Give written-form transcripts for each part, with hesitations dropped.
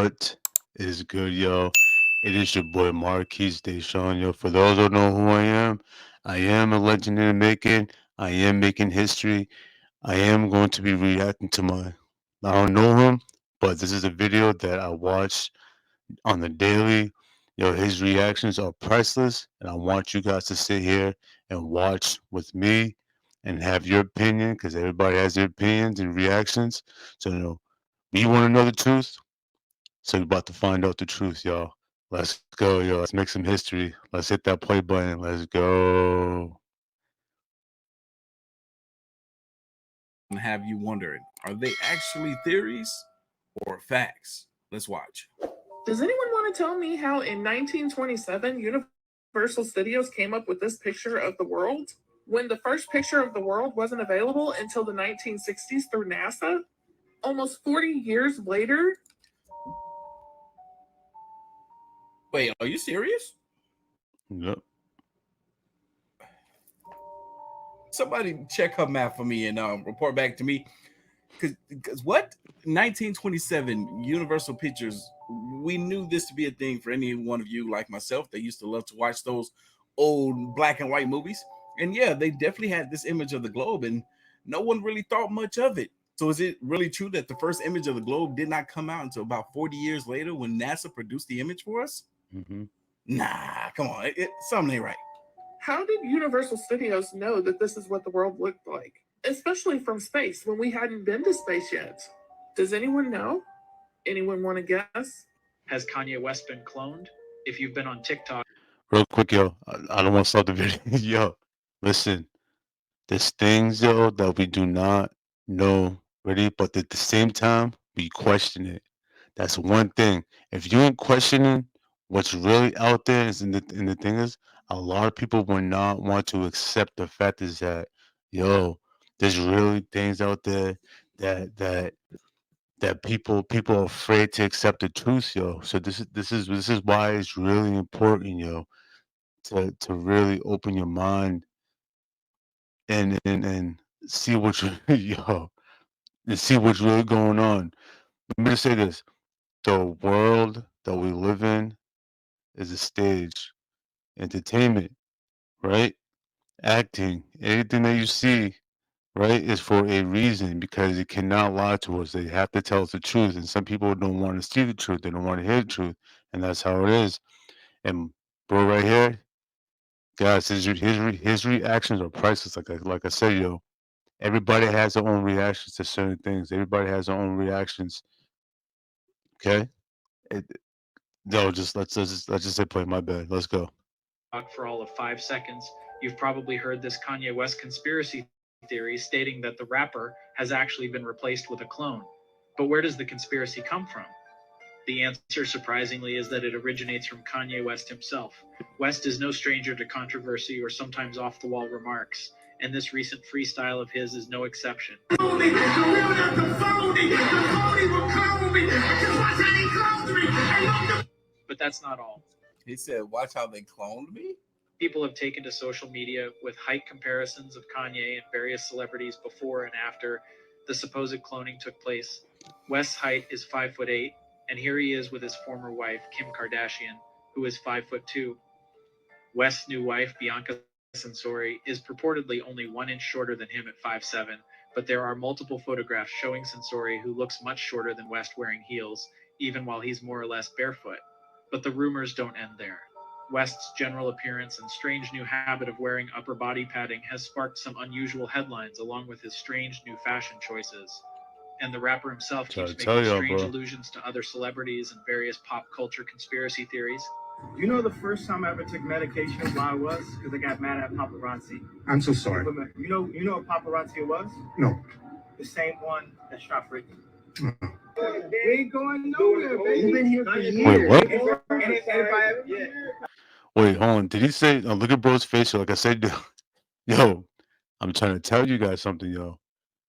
What is good, yo? It is your boy Marquise Deshawn, yo. For those who don't know who I am a legend in the making. I am making history. I am going to be reacting to I don't know him, but this is a video that I watched on the daily. Yo, his reactions are priceless, and I want you guys to sit here and watch with me and have your opinion because everybody has their opinions and reactions. So, we want to know the truth. So we're about to find out the truth, y'all. Let's go, yo. Let's make some history. Let's hit that play button. Let's go. Have you wondering, are they actually theories or facts? Let's watch. Does anyone want to tell me how in 1927 Universal Studios came up with this picture of the world when the first picture of the world wasn't available until the 1960s through NASA? Almost 40 years later? Wait, are you serious? Yep. Somebody check her math for me and report back to me. Because what? 1927 Universal Pictures, we knew this to be a thing for any one of you like myself that used to love to watch those old black and white movies. And yeah, they definitely had this image of the globe, and no one really thought much of it. So is it really true that the first image of the globe did not come out until about 40 years later when NASA produced the image for us? Mm-hmm. Nah, come on. Something ain't right. How did Universal Studios know that this is what the world looked like? Especially from space when we hadn't been to space yet. Does anyone know? Anyone want to guess? Has Kanye West been cloned? If you've been on TikTok, Real quick, yo. I don't want to stop the video. Yo, listen. There's things, yo, that we do not know, ready? But at the same time, we question it. That's one thing. If you ain't questioning what's really out there, and the thing is, a lot of people will not want to accept the fact is that, yo, there's really things out there that people are afraid to accept the truth, yo. So this is why it's really important, yo, to really open your mind and see what you yo and see what's really going on. Let me just say this: the world that we live in is a stage. Entertainment, right? Acting, anything that you see, right, is for a reason because it cannot lie to us. They have to tell us the truth, and some people don't want to see the truth. They don't want to hear the truth, and that's how it is. And bro, right here, guys, his reactions are priceless. Like I said, yo, everybody has their own reactions to certain things. Everybody has their own reactions. Okay, it, no, just let's just say play. My bad. Let's go. for all of 5 seconds, you've probably heard this Kanye West conspiracy theory stating that the rapper has actually been replaced with a clone. But where does the conspiracy come from? The answer, surprisingly, is that it originates from Kanye West himself. West is no stranger to controversy or sometimes off the wall remarks, and this recent freestyle of his is no exception. But that's not all. He said, watch how they cloned me? People have taken to social media with height comparisons of Kanye and various celebrities before and after the supposed cloning took place. West's height is 5'8", and here he is with his former wife, Kim Kardashian, who is 5'2". West's new wife, Bianca Censori, is purportedly only 1 inch shorter than him at 5'7", but there are multiple photographs showing Censori who looks much shorter than West wearing heels, even while he's more or less barefoot. But the rumors don't end there. West's general appearance and strange new habit of wearing upper body padding has sparked some unusual headlines along with his strange new fashion choices. And the rapper himself keeps making strange allusions to other celebrities and various pop culture conspiracy theories. You know the first time I ever took medication, why I was? Because I got mad at paparazzi. I'm so sorry. You know what paparazzi was? No. The same one that shot Ricky. They ain't going nowhere, baby. You've been here for years. Wait, hold on. Did he say? Look at bro's face. Like I said, yo, I'm trying to tell you guys something,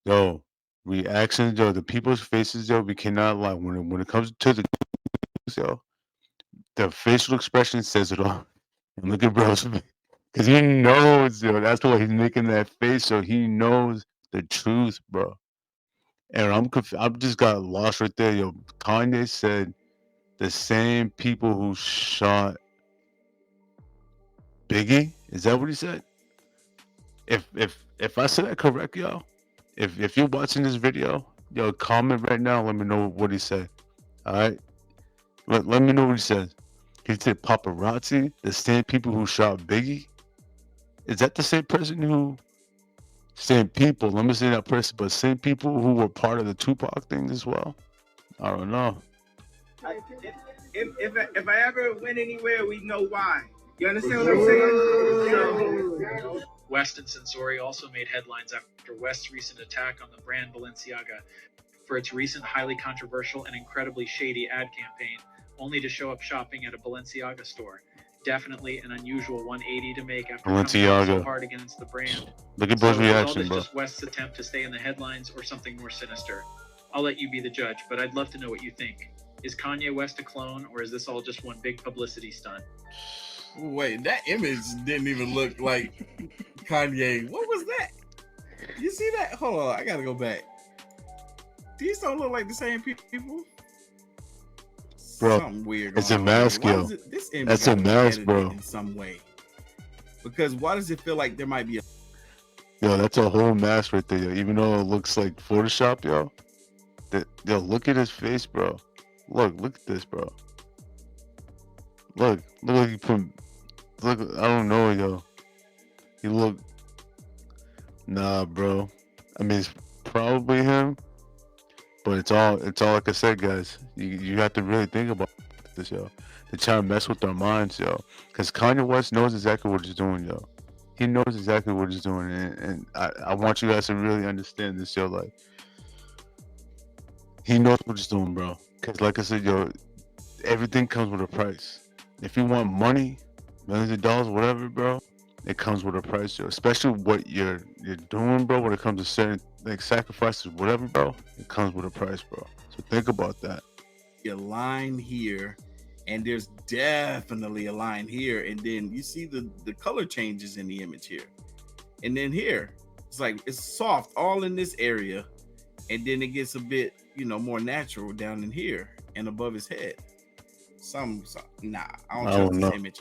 yo, reactions, yo, the people's faces, yo, we cannot lie. When it comes to the facial expression says it all. And look at bro's face, because he knows, yo. That's why he's making that face, so he knows the truth, bro. And I'm just got lost right there, yo. Kanye said the same people who shot Biggie. Is that what he said? If I said that correct, yo, if you're watching this video, yo, comment right now. Let me know what he said. All right, let me know what he said. He said paparazzi, the same people who shot Biggie. Is that the same person who? Same people. Let me say that person, but same people who were part of the Tupac thing as well. I don't know. If I ever went anywhere, we know why. You understand what I'm saying? West and Sensori also made headlines after West's recent attack on the brand Balenciaga for its recent highly controversial and incredibly shady ad campaign, only to show up shopping at a Balenciaga store. Definitely an unusual 180 to make after coming out so Balenciaga. hard against the brand. Look at So Bro's was all reaction, this bro. just West's attempt to stay in the headlines or something more sinister? I'll let you be the judge, but I'd love to know what you think. Is Kanye West a clone, or is this all just one big publicity stunt? Wait, that image didn't even look like Kanye. What was that? You see that? Hold on, I gotta go back. These don't look like the same people. Bro, something weird. it's a going on here. mask, Why yo. does this image That's a gotta be mask, edited bro. in some way. Because why does it feel like there might be a Yo, that's a whole mask right there, yo. Even though it looks like Photoshop, yo. Yo, look at his face, bro. Look at this, bro. Look like he put. Look, I don't know, yo. He look. Nah, bro. I mean, it's probably him, but it's all like I said, guys. You have to really think about this, yo. They're trying to mess with our minds, yo. Because Kanye West knows exactly what he's doing, yo. He knows exactly what he's doing, and I want you guys to really understand this, yo. Like, he knows what he's doing, bro. Because, like I said, yo, everything comes with a price. If you want money, millions of dollars, whatever, bro, it comes with a price, yo. Especially what you're doing, bro. When it comes to certain like sacrifices, whatever, bro, it comes with a price, bro. So think about that. line here, and there's definitely a line here, and then you see the color changes in the image here, and then here it's like it's soft all in this area, and then it gets a bit more natural down in here and above his head. Nah, I don't I trust don't this know. image.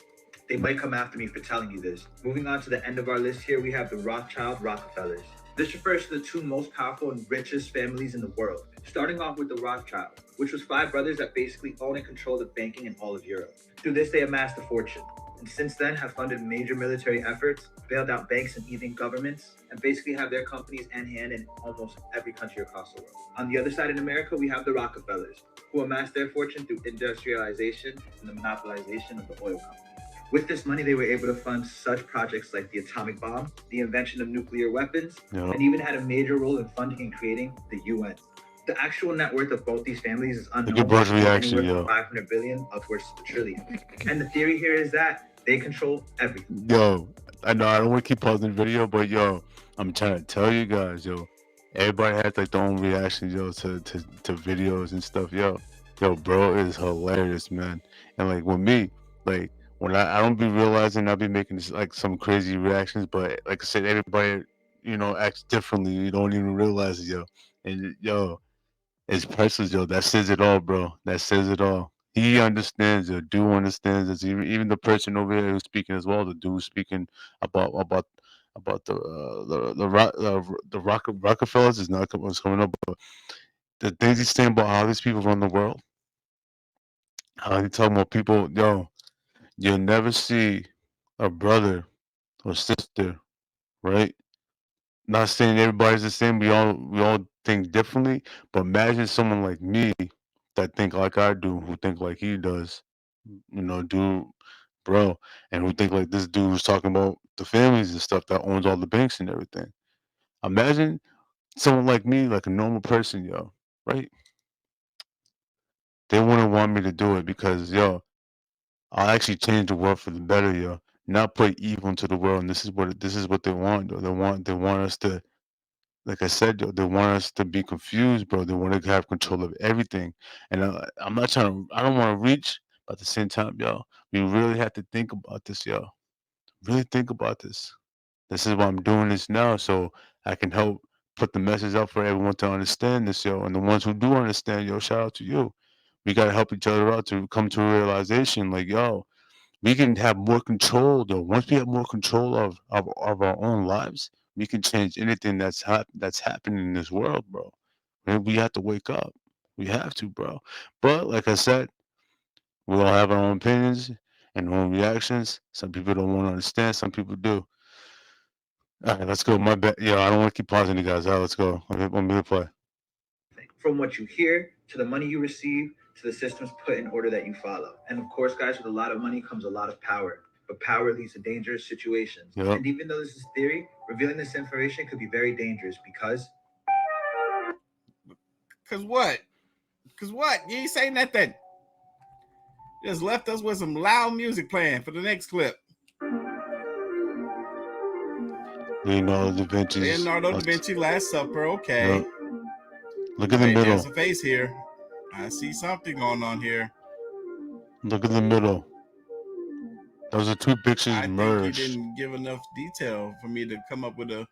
They might come after me for telling you this. Moving on to the end of our list here, we have the Rothschild Rockefellers. This refers to the two most powerful and richest families in the world. Starting off with the Rothschild, which was 5 brothers that basically own and control the banking in all of Europe. Through this, they amassed a fortune, and since then have funded major military efforts, bailed out banks and even governments, and basically have their companies hand in almost every country across the world. On the other side in America, we have the Rockefellers, who amassed their fortune through industrialization and the monopolization of the oil company. With this money, they were able to fund such projects like the atomic bomb, the invention of nuclear weapons, Yo, and even had a major role in funding and creating the UN. The actual net worth of both these families is unknown. look at Bro's reaction, Anywhere yo. from 500 billion upwards to a trillion. And the theory here is that they control everything. Yo, I know I don't want to keep pausing the video, but yo, I'm trying to tell you guys, yo. Everybody has like their own reactions, yo, to videos and stuff, yo. Yo, bro is hilarious, man. And like with me, like when I don't be realizing I'll be making this, like some crazy reactions, but like I said, everybody, acts differently. You don't even realize it, yo. And yo, it's priceless, yo. That says it all, bro. That says it all. He understands, yo. Dude understands. It's even the person over here who's speaking as well. The dude speaking about the Rockefellers is not what's coming up, but the things he's saying about how these people run the world. How he talking about people, yo. You'll never see a brother or sister, right? Not saying everybody's the same. We all think differently. But imagine someone like me that think like I do, who think like he does, dude, bro, and who think like this dude was talking about the families and stuff that owns all the banks and everything. Imagine someone like me, like a normal person, yo, right? They wouldn't want me to do it because, yo, I'll actually change the world for the better, yo. Not put evil into the world, and this is what they want, yo. They want us to, like I said, yo, they want us to be confused, bro. They want to have control of everything. And I'm not trying to, I don't want to reach, but at the same time, yo, we really have to think about this, yo. Really think about this. This is why I'm doing this now, so I can help put the message out for everyone to understand this, yo. And the ones who do understand, yo, shout out to you. We gotta help each other out to come to a realization, like, yo, we can have more control though. Once we have more control of our own lives, we can change anything that's happening in this world, bro. And we have to wake up. We have to, bro. But like I said, we all have our own opinions and our own reactions. Some people don't want to understand, some people do. All right, let's go. My bad. Yeah, I don't want to keep pausing you guys. All right, let's go. Want me to play? From what you hear to the money you receive to the systems put in order that you follow. And of course, guys, with a lot of money comes a lot of power. But power leads to dangerous situations. Yep. And even though this is theory, revealing this information could be very dangerous because what? Because what? You ain't saying nothing. Just left us with some loud music playing for the next clip. Leonardo da Vinci. Leonardo da Vinci, Last Supper. Okay. Yep. Look at the middle. There's a face here. I see something going on here. Look at the middle. Those are two pictures I merged. think you didn't give enough detail for me to come up with a.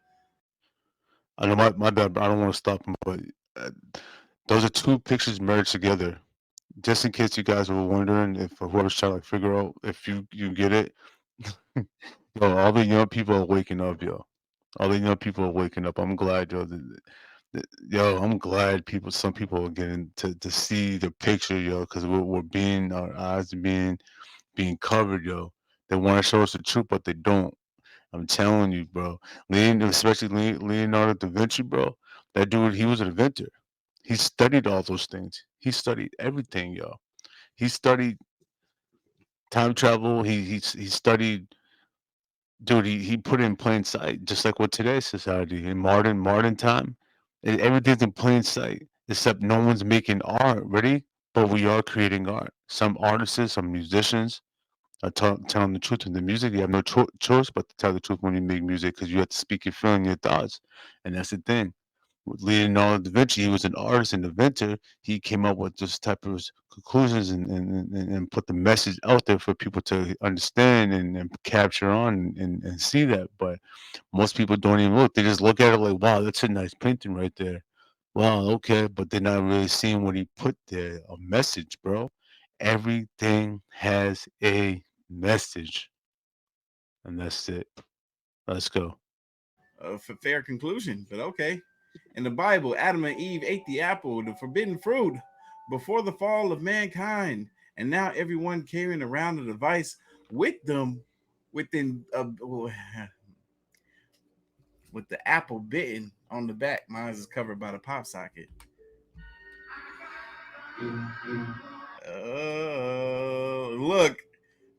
I know my bad. I don't want to stop him, but those are two pictures merged together. Just in case you guys were wondering, if whoever's trying to figure out if you get it, yo, all the young people are waking up, yo. All the young people are waking up. I'm glad, yo. Yo, I'm glad some people are getting to see the picture, yo, because we're being, our eyes are being covered, yo. They want to show us the truth, but they don't. I'm telling you, bro. Especially Leonardo da Vinci, bro. That dude, he was an inventor. He studied all those things. He studied everything, yo. He studied time travel. He studied, dude. He put it in plain sight, just like with today's society in modern time. Everything's in plain sight, except no one's making art. Ready? But we are creating art. Some artists, some musicians are telling the truth in the music. You have no choice but to tell the truth when you make music, because you have to speak your feeling, your thoughts, and that's the thing. With Leonardo da Vinci, he was an artist and inventor. He came up with this type of conclusions and put the message out there for people to understand and capture on and see that. But most people don't even look. They just look at it like, wow, that's a nice painting right there. Wow, okay, but they're not really seeing what he put there. A message, bro. Everything has a message. And that's it. Let's go. Fair conclusion, but okay. In the Bible, Adam and Eve ate the apple, the forbidden fruit, before the fall of mankind, and now everyone carrying around a device with them, with the apple bitten on the back. Mine is covered by the pop socket. Look,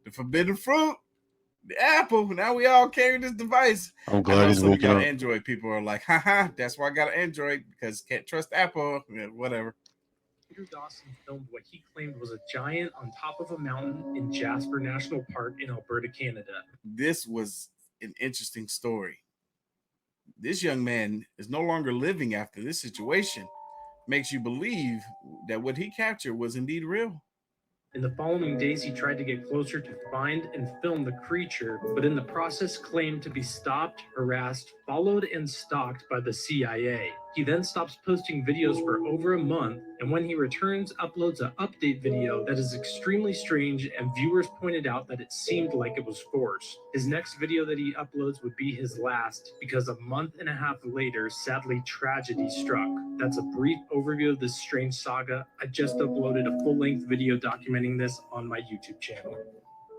the forbidden fruit. The apple. Now we all carry this device. I'm glad he's some of waking y'all up. Android people are like, haha, that's why I got an Android, because can't trust Apple. Yeah, whatever. Peter Dawson filmed what he claimed was a giant on top of a mountain in Jasper National Park in Alberta, Canada. This was an interesting story. This young man is no longer living after this situation. Makes you believe that what he captured was indeed real. In the following days, he tried to get closer to find and film the creature, but in the process claimed to be stopped, harassed, followed, and stalked by the CIA. He then stops posting videos for over a month, and when he returns, uploads an update video that is extremely strange, and viewers pointed out that it seemed like it was forced. His next video that he uploads would be his last, because a month and a half later, sadly, tragedy struck. That's a brief overview of this strange saga. I just uploaded a full-length video documenting this on my YouTube channel.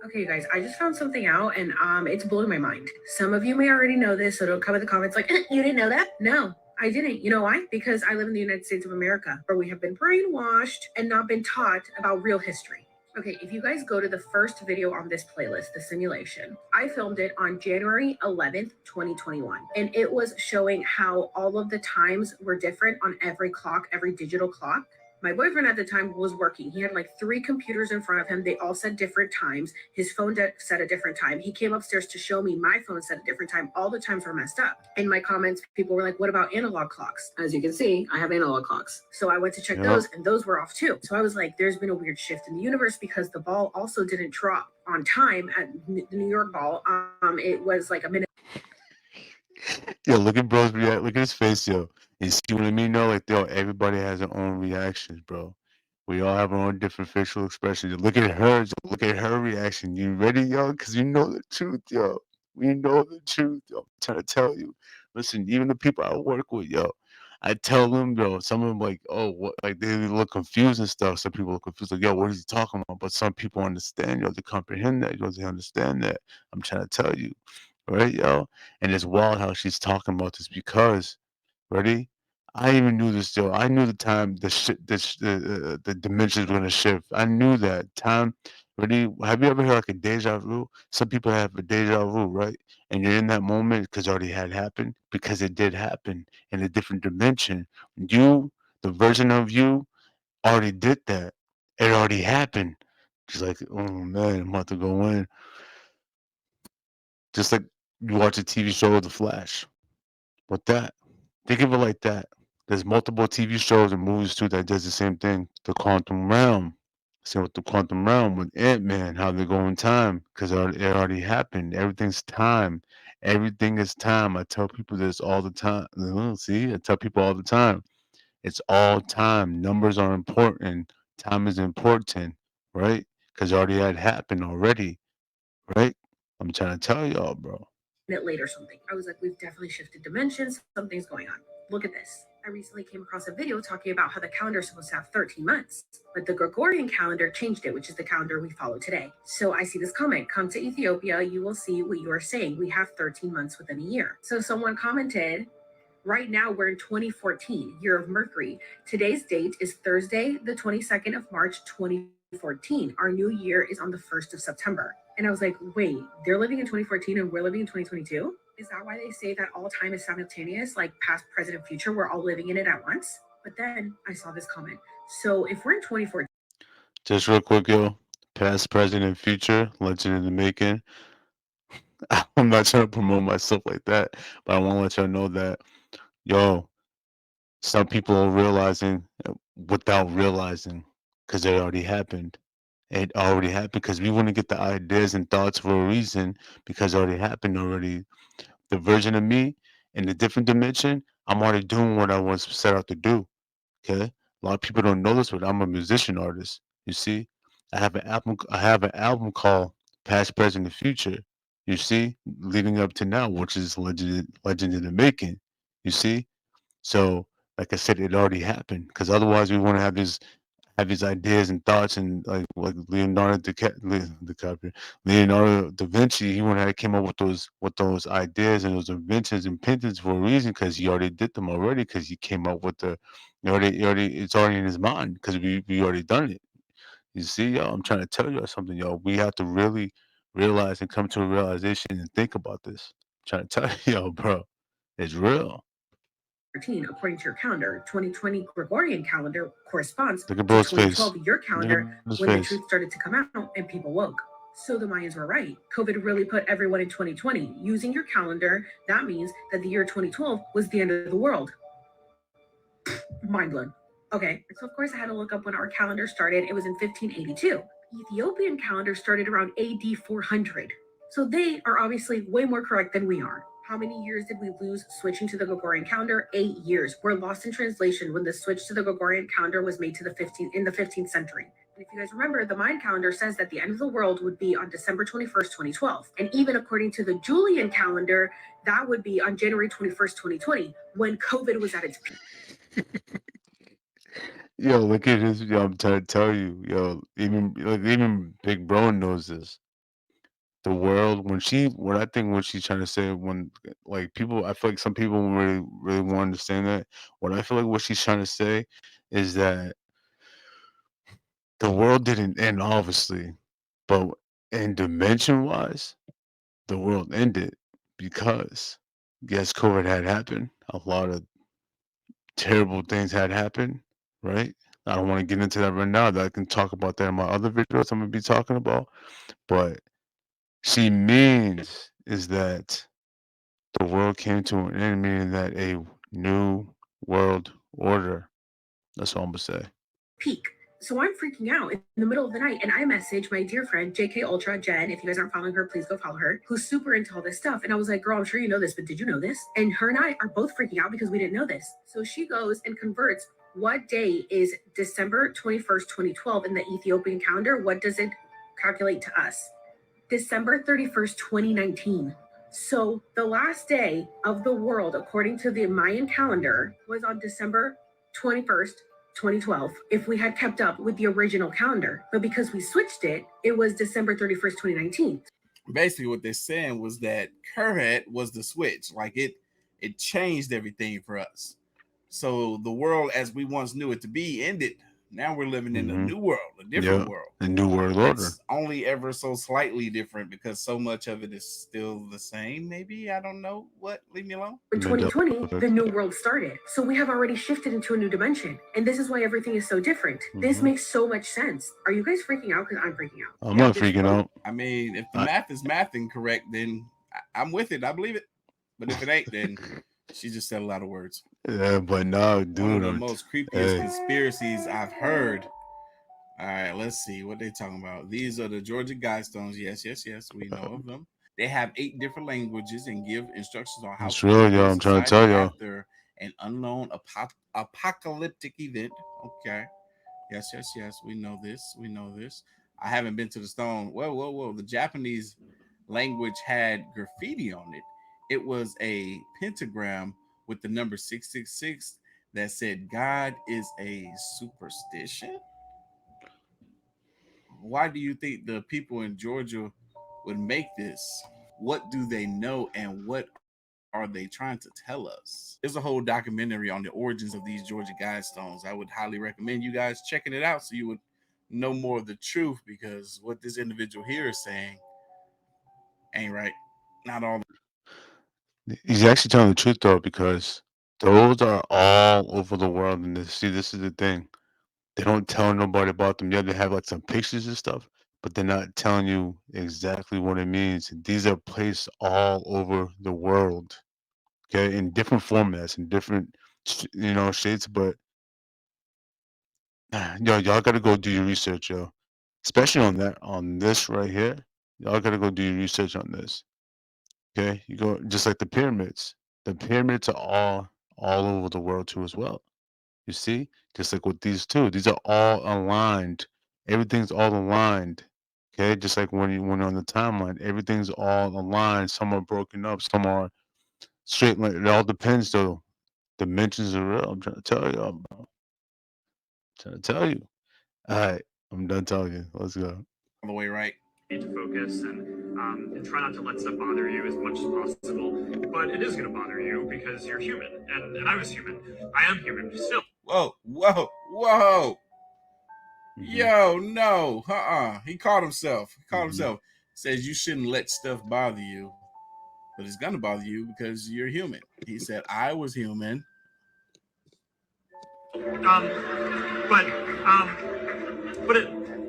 Okay, guys, I just found something out, and it's blowing my mind. Some of you may already know this, so don't come in the comments like, you didn't know that? No, I didn't. You know why? Because I live in the United States of America, where we have been brainwashed and not been taught about real history. Okay, if you guys go to the first video on this playlist, the simulation, I filmed it on January 11th, 2021. And it was showing how all of the times were different on every clock, every digital clock. My boyfriend at the time was working. He had like 3 computers in front of him. They all said different times. His phone said a different time. He came upstairs to show me my phone said a different time. All the times were messed up. In my comments, people were like, what about analog clocks? As you can see, I have analog clocks. So I went to check those, and those were off too. So I was like, there's been a weird shift in the universe, because the ball also didn't drop on time at the New York ball. It was like a minute. Yo, look at bro's react. Look at his face, yo. You see what I mean? No, like, yo, everybody has their own reactions, bro. We all have our own different facial expressions. Look at hers. Look at her reaction. You ready, yo? Because you know the truth, yo. We know the truth, yo. I'm trying to tell you. Listen, even the people I work with, yo, I tell them, yo, some of them like, oh, what? Like they look confused and stuff. Some people look confused, like, yo, what is he talking about? But some people understand, yo, they comprehend that, yo, they understand that. I'm trying to tell you, right, yo? And it's wild how she's talking about this because, ready? I even knew this, yo. I knew the time the dimensions were gonna shift. I knew that time. Ready? Have you ever heard like a deja vu? Some people have a deja vu, right? And you're in that moment because it already had happened, because it did happen in a different dimension. You, the version of you, already did that. It already happened. She's like, oh man, I'm about to go in. Just like you watch a TV show, The Flash. With that, think of it like that. There's multiple TV shows and movies too that does the same thing. The quantum realm. Same with the quantum realm with Ant-Man, how they go in time because it already happened. Everything's time. Everything is time. I tell people this all the time. See, I tell people all the time. It's all time. Numbers are important. Time is important, right? Because it already had happened already, right? I'm trying to tell y'all, bro. Minute later, something. I was like, we've definitely shifted dimensions. Something's going on. Look at this. I recently came across a video talking about how the calendar is supposed to have 13 months, but the Gregorian calendar changed it, which is the calendar we follow today. So I see this comment, come to Ethiopia, you will see what you are saying. We have 13 months within a year. So someone commented, right now we're in 2014, year of Mercury. Today's date is Thursday, the 22nd of March, 2014. Our new year is on the 1st of September. And I was like, wait, they're living in 2014 and we're living in 2022? Is that why they say that all time is simultaneous, like past, present, and future? We're all living in it at once? But then I saw this comment. So if we're in 2014, Just real quick, yo. Past, present, and future. Legend in the making. I'm not trying to promote myself like that, but I want to let y'all know that, yo, some people are realizing without realizing because it already happened. It already happened because we want to get the ideas and thoughts for a reason because it already happened already. The version of me in a different dimension, I'm already doing what I was set out to do. Okay, a lot of people don't know this, but I'm a musician artist. You see, I have an album. I have an album called Past, Present, and Future. You see, leading up to now, which is legend in the making. You see, so like I said, it already happened because otherwise we want to have these ideas and thoughts and like DiCaprio, Leonardo da Vinci. He went ahead and came up with those ideas and those inventions and paintings for a reason because he already did them already because he came up with it's already in his mind because we already done it. You see, y'all, I'm trying to tell y'all something, y'all. We have to really realize and come to a realization and think about this. I'm trying to tell y'all, bro, it's real. according to your calendar, 2020 Gregorian calendar corresponds Look to at bro's face. 2012 your Look calendar at his when the face. truth started to come out and people woke. So the Mayans were right. COVID really put everyone in 2020. Using your calendar, that means that the year 2012 was the end of the world. Mind blown. Okay, so of course I had to look up when our calendar started. It was in 1582. Ethiopian calendar started around AD 400. So they are obviously way more correct than we are. How many years did we lose switching to the Gregorian calendar? 8 years. We're lost in translation when the switch to the Gregorian calendar was made to the 15th century. And if you guys remember, the Mayan calendar says that the end of the world would be on December 21st, 2012. And even according to the Julian calendar, that would be on January 21st, 2020, when COVID was at its peak. Yo, look at this. Yo, I'm trying to tell you, yo, even Big Bro knows this. The world what I think what she's trying to say when like people, I feel like some people really want to understand that. What I feel like what she's trying to say is that the world didn't end, obviously, but in dimension wise, the world ended because yes, COVID had happened. A lot of terrible things had happened, right? I don't want to get into that right now. That I can talk about that in my other videos I'm gonna be talking about. But she means is that the world came to an end, meaning that a new world order. That's all I'm gonna say. Peak. So I'm freaking out in the middle of the night, and I message my dear friend JK Ultra Jen. If you guys aren't following her, please go follow her. Who's super into all this stuff. And I was like, girl, I'm sure you know this, but did you know this? And her and I are both freaking out because we didn't know this. So she goes and converts What day is December 21st, 2012 in the Ethiopian calendar? What does it calculate to us? December 31st, 2019. So the last day of the world, according to the Mayan calendar, was on December 21st, 2012, if we had kept up with the original calendar. But because we switched it, it was December 31st, 2019. Basically, what they're saying was that Kerhet was the switch. Like it changed everything for us. So the world as we once knew it to be ended. Now we're living in a new world, a different world. A new world order. It's only ever so slightly different because so much of it is still the same. Maybe, I don't know. What? Leave me alone. In 2020, the new world started. So we have already shifted into a new dimension. And this is why everything is so different. This makes so much sense. Are you guys freaking out? Because I'm freaking out. I'm not freaking out. I mean, if the math is mathing correct, then I'm with it. I believe it. But if it ain't, then she just said a lot of words. Yeah, but no, dude. One of the most creepiest conspiracies I've heard. All right, let's see what they're talking about. These are the Georgia Guidestones. Yes, we know of them. They have 8 different languages and give instructions on how it's real, y'all. I'm trying to tell y'all. After an unknown apocalyptic event. Okay. Yes. We know this. I haven't been to the stone. Whoa. The Japanese language had graffiti on it. It was a pentagram with the number 666 that said God is a superstition. Why do you think the people in Georgia would make this? What do they know and what are they trying to tell us? There's a whole documentary on the origins of these Georgia Guidestones. I would highly recommend you guys checking it out so you would know more of the truth, because what this individual here is saying ain't right. Not all. He's actually telling the truth though, because those are all over the world. And this is the thing. They don't tell nobody about them. Yeah, they have like some pictures and stuff, but they're not telling you exactly what it means. These are placed all over the world, okay, in different formats, in different, shades. But y'all got to go do your research, yo. Especially on this right here. Y'all got to go do your research on this. Okay, you go just like the pyramids. The pyramids are all over the world too, as well. You see, just like with these two, these are all aligned. Everything's all aligned. Okay, just like when you went on the timeline, everything's all aligned. Some are broken up, some are straight. It all depends, though. Dimensions are real. I'm trying to tell you, bro. I'm trying to tell you. All right, I'm done telling you. Let's go. All the way right. Need to focus and try not to let stuff bother you as much as possible. But it is going to bother you because you're human, and I was human. I am human still. Whoa. Yo, no. He called himself. Says you shouldn't let stuff bother you, but it's gonna bother you because you're human. He said I was human.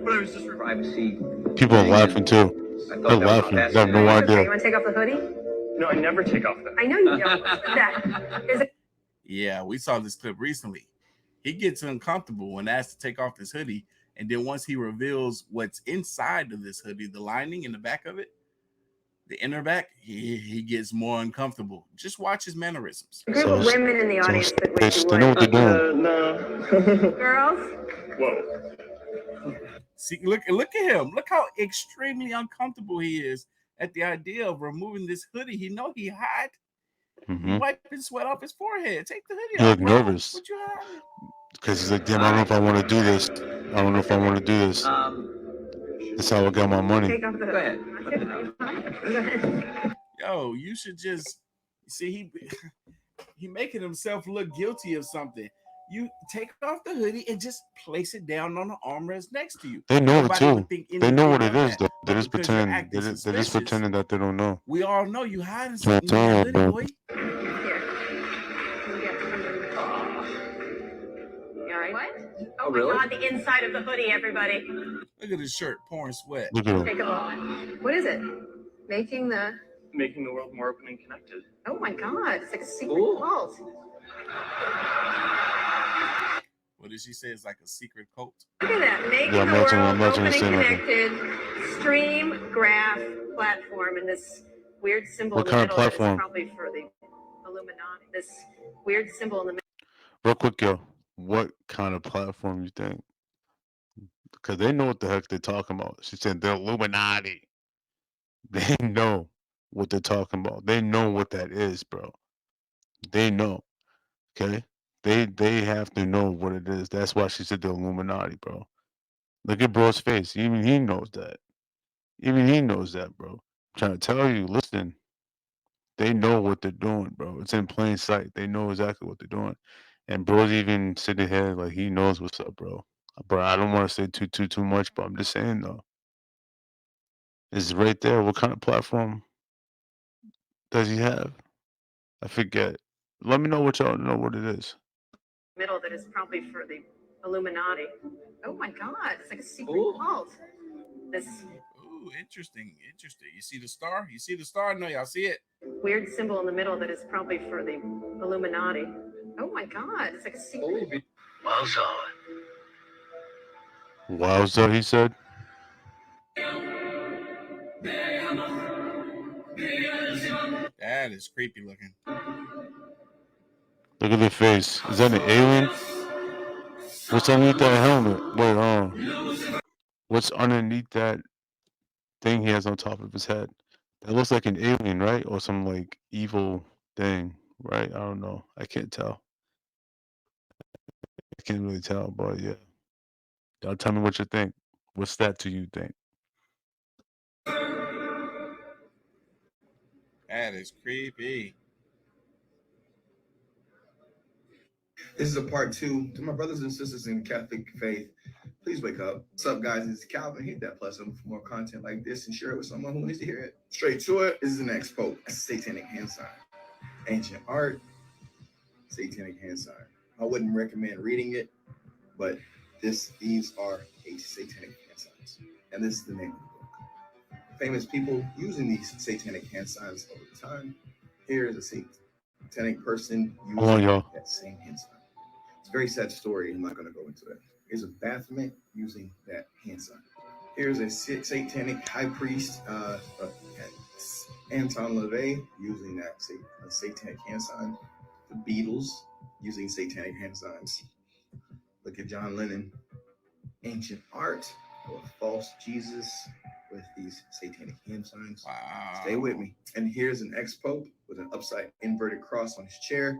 But I was just privacy. People are laughing too. They're laughing. They have no idea. You want to take off the hoodie? No, I never take off the hoodie. I know you don't. That is it. Yeah, we saw this clip recently. He gets uncomfortable when asked to take off his hoodie, and then once he reveals what's inside of this hoodie, the lining in the back of it, the inner back, he gets more uncomfortable. Just watch his mannerisms. A group of women in the audience that wish They know what they're doing. No. Girls. Whoa. See, look at him. Look how extremely uncomfortable he is at the idea of removing this hoodie. He know he hot. He wiping sweat off his forehead. Take the hoodie off. He look nervous. What you hiding? Because he's like, damn, I don't know if I want to do this. That's how I got my money. Take off the hood. Yo, you should just see he making himself look guilty of something. You take off the hoodie and just place it down on the armrest next to you. They know Nobody it too. would think They know what it anything is, of though. that. They're just Because you're pretending. acting They're just suspicious. pretending that they don't know. We all know you hiding That's what something I'm in your telling hoodie, you, boy. You all right? What? Oh, really? God, the inside of the hoodie, everybody. Look at his shirt pouring sweat. Look at him. Take a moment. What is it? Making the world more open and connected. Oh my God, it's like a secret vault. What did she say? It's like a secret cult. Look at that. Making Yeah, the world I'm open and saying that. connected stream graph platform, and this weird symbol What in the kind of middle is platform? probably for the Illuminati. This weird symbol in the middle. Real quick, yo. what kind of platform you think, because they know what the heck they're talking about. She said the Illuminati. They know what they're talking about. They know what that is, bro. They know. Okay, they have to know what it is. That's why she said the Illuminati, bro. Look at bro's face. Even he knows that. Even he knows that, bro. I'm trying to tell you. Listen, they know what they're doing, bro. It's in plain sight. They know exactly what they're doing. And bro's even sitting here like he knows what's up, bro. Bro, I don't want to say too much, but I'm just saying though. It's right there. What kind of platform does he have? I forget. Let me know what y'all know what it is. Middle that is probably for the Illuminati. Oh my God, it's like a secret Ooh. vault. This Ooh, interesting. You see the star? You see the star? No, y'all see it? weird symbol in the middle that is probably for the Illuminati. Oh my God, it's like a secret. Wowza, he said. That is creepy looking. Look at the face. Is that an alien? What's underneath that helmet? Wait, what's underneath that thing he has on top of his head? That looks like an alien, right? Or some like evil thing, right? I don't know. I can't tell. I can't really tell, but yeah. Y'all tell me what you think. What's that to you think? That is creepy. This is a part 2 to my brothers and sisters in Catholic faith. Please wake up. What's up, guys? It's Calvin. Hit that plus button for more content like this and share it with someone who needs to hear it. Straight to it. This is an ex-pope. A satanic hand sign. Ancient art. Satanic hand sign. I wouldn't recommend reading it, but these are satanic hand signs. And this is the name of the book. Famous people using these satanic hand signs over time. Here is a satanic person using that same hand sign. It's a very sad story. I'm not going to go into it. Here's a Baphomet using that hand sign. Here's a satanic high priest, Anton LaVey, using that satanic hand sign. The Beatles using satanic hand signs. Look at John Lennon. Ancient art of a false Jesus with these satanic hand signs. Wow. Stay with me. And here's an ex-pope with an upside inverted cross on his chair.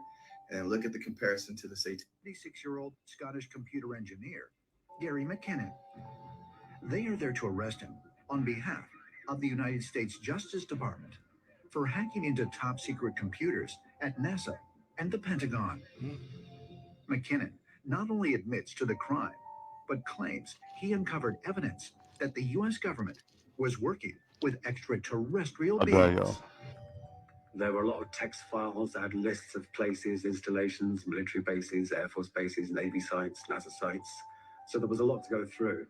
And look at the comparison to the 86-year-old Scottish computer engineer, Gary McKinnon. They are there to arrest him on behalf of the United States Justice Department for hacking into top secret computers at NASA and the Pentagon. McKinnon not only admits to the crime, but claims he uncovered evidence that the U.S. government was working with extraterrestrial beings. There were a lot of text files that had lists of places, installations, military bases, Air Force bases, Navy sites, NASA sites. So there was a lot to go through.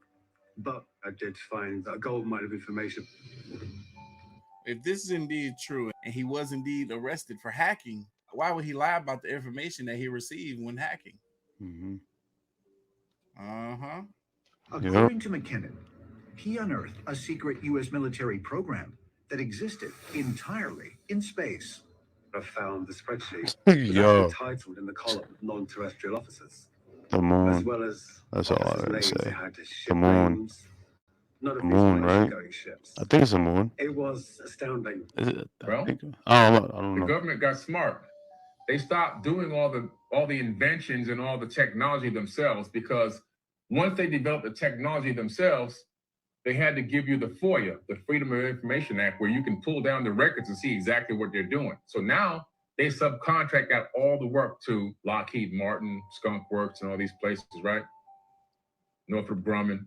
But I did find a gold mine of information. If this is indeed true and he was indeed arrested for hacking, why would he lie about the information that he received when hacking? Mm-hmm. Uh-huh. According to McKinnon, he unearthed a secret U.S. military program that existed entirely in space. I found the spreadsheet Yo. was actually titled in the column non-terrestrial officers. The moon. As well as That's all I officers' gotta names. say. They had to ship The moon. names. None of The these moon, were right? ocean-going ships. I think it's a moon. It was astounding. Is it? Well, I don't the know. government got smart. They stopped doing all the inventions and all the technology themselves, because once they developed the technology themselves, they had to give you the FOIA, the Freedom of Information Act, where you can pull down the records and see exactly what they're doing. So now they subcontract out all the work to Lockheed Martin, Skunk Works, and all these places, right? Northrop Grumman.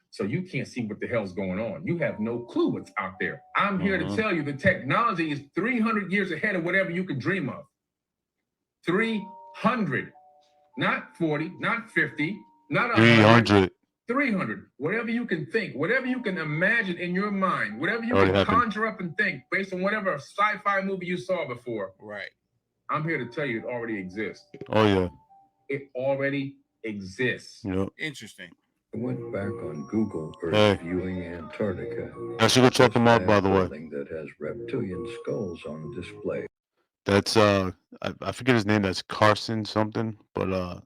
So you can't see what the hell's going on. You have no clue what's out there. I'm here to tell you the technology is 300 years ahead of whatever you could dream of. 300, not 40, not 50, not 100. 300, whatever you can think, whatever you can imagine in your mind, whatever you can conjure up and think based on whatever sci-fi movie you saw before. Right. I'm here to tell you it already exists. Oh, yeah. It already exists. Yep. Interesting. I went back on Google Earth viewing Antarctica. I should go check them out, by the way. Building that has reptilian skulls on display. That's I forget his name. That's Carson something, but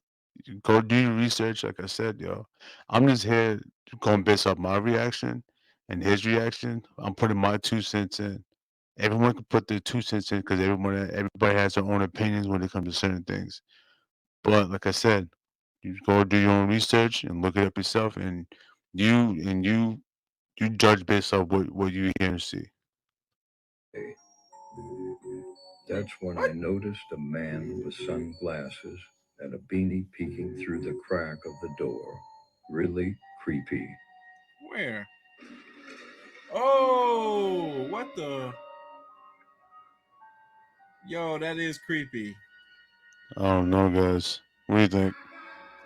Go do your research. Like I said, yo, I'm just here going based off my reaction and his reaction. I'm putting my 2 cents in. Everyone can put their 2 cents in because everybody has their own opinions when it comes to certain things. But like I said, you go do your own research and look it up yourself, and you judge based off what you hear and see. That's when I noticed a man with sunglasses and a beanie peeking through the crack of the door. Really creepy. Where? Oh, what the? Yo, that is creepy. I don't know, guys. What do you think?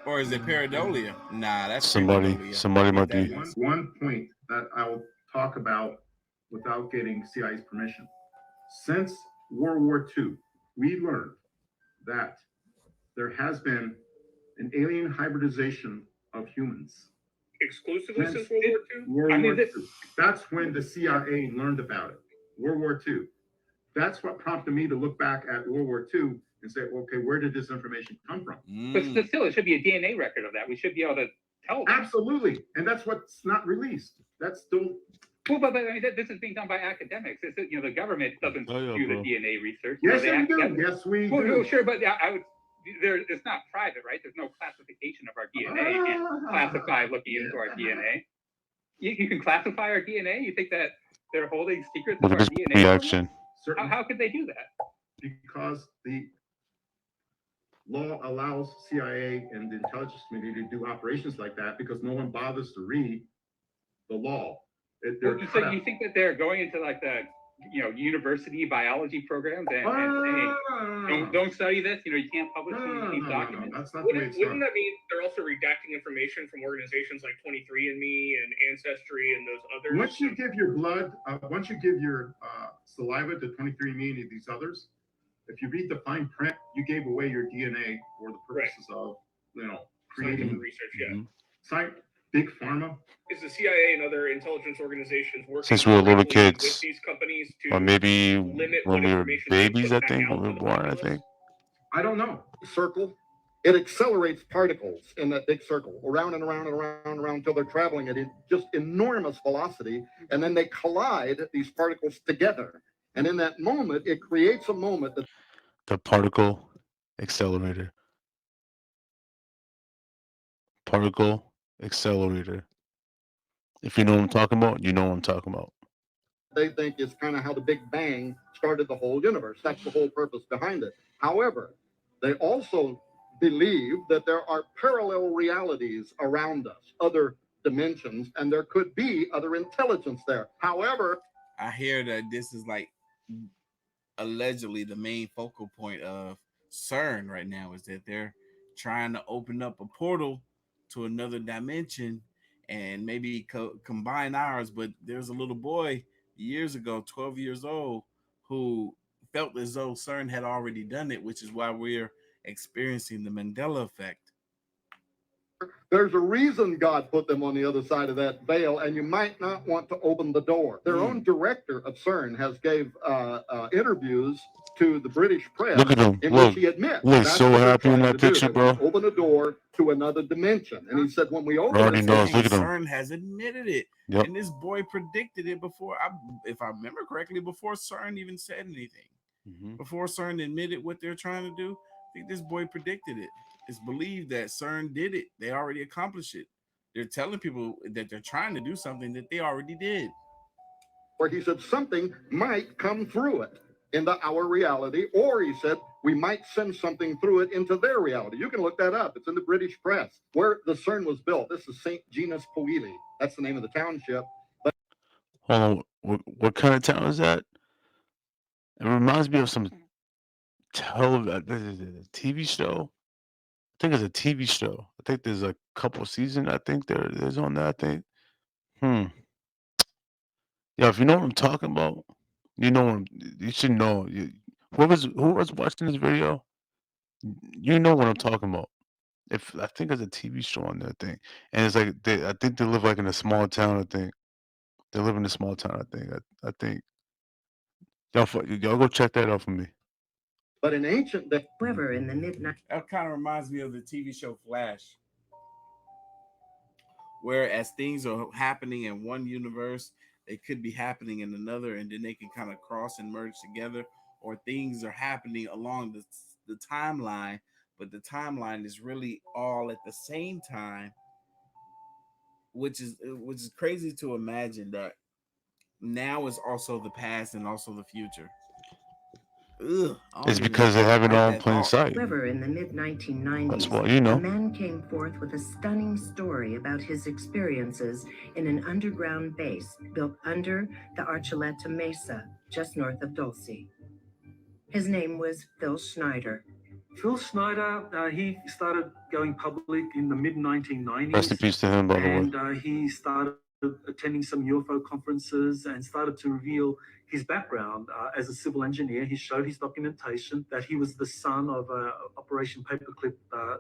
Or is it pareidolia? Nah, that's Somebody creepadolia. might be. One point that I will talk about without getting CIA's permission. Since World War II, we learned that there has been an alien hybridization of humans. Exclusively since World War II? World War II. That's when the CIA learned about it. World War II. That's what prompted me to look back at World War II and say, okay, where did this information come from? But still, it should be a DNA record of that. We should be able to tell them. Absolutely. And that's what's not released. That's still... Well, but I mean, this is being done by academics. It's, the government doesn't do the DNA research. Yes, they we do. Yes, we do. No, sure, but I would... it's not private, right? There's no classification of our DNA. You can't classify looking into our DNA. You can classify our DNA? You think that they're holding secrets of Look our at his DNA? reaction. How could they do that? Because the law allows CIA and the intelligence community to do operations like that because no one bothers to read the law. So you think that they're going into like the university biology programs and saying, don't study this, you can't publish these documents? That's not Wouldn't that mean they're also redacting information from organizations like 23andMe and Ancestry and those others? Once you give your blood, once you give your saliva to 23andMe and these others, if you read the fine print, you gave away your DNA for the purposes of, creating Scientific research, Big Pharma. Is the CIA and other intelligence organizations working Since we were little directly with kids, these companies to or maybe limit when what we were information they babies, put I back think, out when we to were the born, I populace? think. I don't know. Circle. It accelerates particles in that big circle around and around and around and around until they're traveling at just enormous velocity, and then they collide these particles together. And in that moment, it creates a moment that The particle accelerator. Particle accelerator. If you know what I'm talking about, you know what I'm talking about. they think is kind of how the Big Bang started the whole universe. That's the whole purpose behind it. However, they also believe that there are parallel realities around us, other dimensions, and there could be other intelligence there. However, I hear that this is like allegedly the main focal point of CERN right now, is that they're trying to open up a portal to another dimension and maybe combine ours. But there's a little boy years ago, 12 years old, who felt as though CERN had already done it, which is why we're experiencing the Mandela effect. there's a reason God put them on the other side of that veil, and you might not want to open the door. Their own director of CERN has gave interviews to the British press. Look at him. In Look, which he admits look, that's so what they're happy in trying that to do. picture, They're bro. gonna open a door to another dimension. And he said, when we open Already it, knows. Look at him. CERN has admitted it. Yep. And this boy predicted it before, if I remember correctly, before CERN even said anything. Mm-hmm. Before CERN admitted what they're trying to do, I think this boy predicted it. It's believed that CERN did it. They already accomplished it. They're telling people that they're trying to do something that they already did. where he said something might come through it into our reality, or he said we might send something through it into their reality. You can look that up. It's in the British press. Where the CERN was built, this is St. Genus Powili. That's the name of the township. But Hold on. What kind of town is that? It reminds me of some TV show. I think it's a TV show. I think there's a couple seasons. I think there's on that. I think. Yeah, if you know what I'm talking about, you know what you should know. Who was watching this video, you know what I'm talking about. If I think there's a TV show on that thing, and it's like I think they live like in a small town. I think they live in a small town. I think. Y'all go check that out for me. But in ancient days, However, in the midnight. That kind of reminds me of the TV show Flash, where as things are happening in one universe, they could be happening in another, and then they can kind of cross and merge together, or things are happening along the timeline, but the timeline is really all at the same time, which is crazy to imagine that now is also the past and also the future. Ugh, It's because they have it all in plain thought. sight. However, in the mid-1990s, That's what you a know. man came forth with a stunning story about his experiences in an underground base built under the Archuleta Mesa, just north of Dulce. His name was Phil Schneider. Phil Schneider, he started going public in the mid-1990s. Rest in peace to him, by the way. And he started attending some UFO conferences and started to reveal his background as a civil engineer. He showed his documentation that he was the son of an Operation Paperclip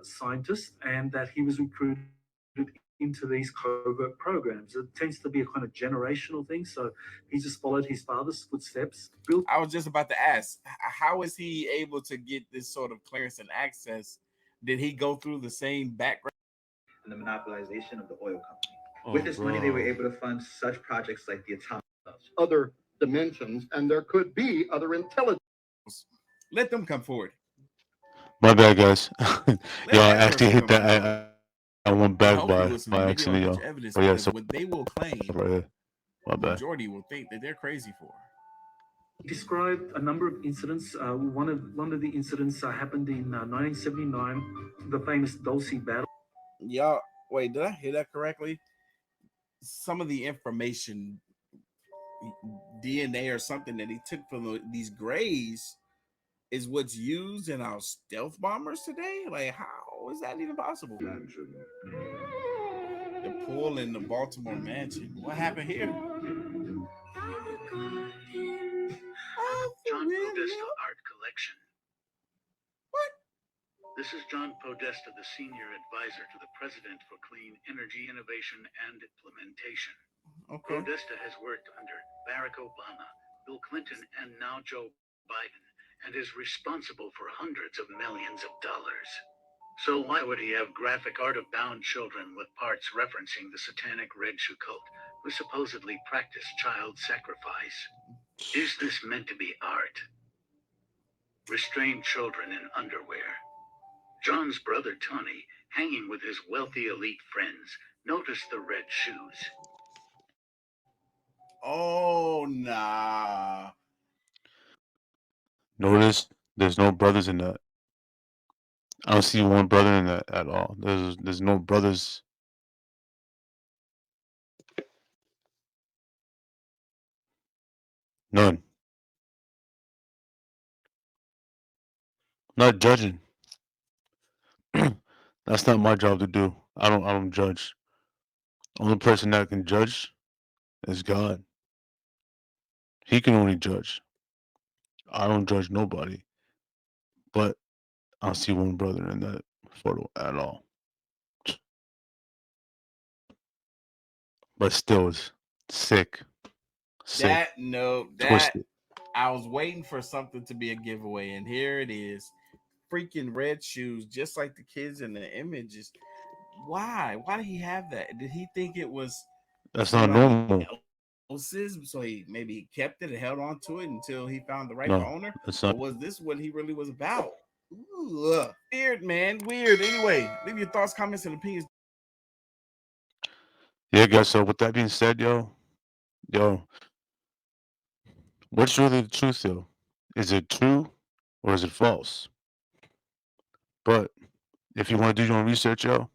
scientist, and that he was recruited into these covert programs. It tends to be a kind of generational thing, so he just followed his father's footsteps. I was just about to ask, how is he able to get this sort of clearance and access? Did he go through the same background? And the monopolization of the oil company. With this money, they were able to fund such projects like the atomic bombs. other dimensions, and there could be other intelligence. Let them come forward. My bad, guys. Yo, I that actually person hit that. I went I back hope you by listen to me. Give you a accident, yo. bunch of evidence, But yeah, because so what they will claim, right here. My the bad. majority will think that they're crazy for. He described a number of incidents. One of the incidents happened in 1979, the famous Dulce battle. Y'all, wait, did I hear that correctly? Some of the information, DNA or something that he took from these grays, is what's used in our stealth bombers today? Like, how is that even possible? The pool in the Baltimore mansion. What happened here? John Podesta Art Collection. What? This is John Podesta, the Senior Advisor to the President for Clean Energy Innovation and Implementation. Okay. Podesta has worked under Barack Obama, Bill Clinton, and now Joe Biden, and is responsible for hundreds of millions of dollars. So why would he have graphic art of bound children with parts referencing the satanic Red Shoe cult, who supposedly practiced child sacrifice? Is this meant to be art? Restrained children in underwear. John's brother Tony, hanging with his wealthy elite friends, noticed the red shoes. Oh, nah. Notice there's no brothers in that. I don't see one brother in that at all. There's no brothers. None. Not judging. That's not my job to do. I don't judge. Only person that can judge is God. He can only judge. I don't judge nobody. But I don't see one brother in that photo at all. But still, it's sick. Sick. Twisted. I was waiting for something to be a giveaway, and here it is. Freaking red shoes, just like the kids in the images. Why? Why did he have that? Did he think it was That's not normal. else's? So he maybe kept it and held on to it until he found the right No, owner? it's Or not. was this what he really was about? Ooh, weird, man. Weird. Anyway, leave your thoughts, comments, and opinions. Yeah, guys. So with that being said, yo, what's really the truth, though? Is it true or is it false? But if you want to do your own research, yo,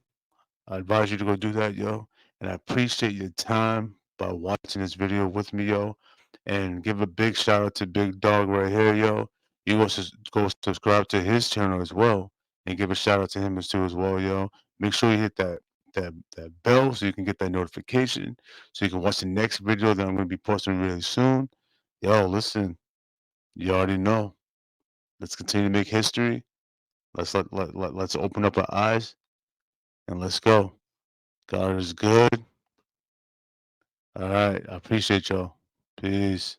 I advise you to go do that, yo. And I appreciate your time by watching this video with me, yo. And give a big shout out to Big Dog right here, yo. You also go subscribe to his channel as well, and give a shout out to him too as well, yo. Make sure you hit that bell so you can get that notification, so you can watch the next video that I'm going to be posting really soon. Yo, listen, you already know. Let's continue to make history. Let's open up our eyes and let's go. God is good. All right, I appreciate y'all. Peace.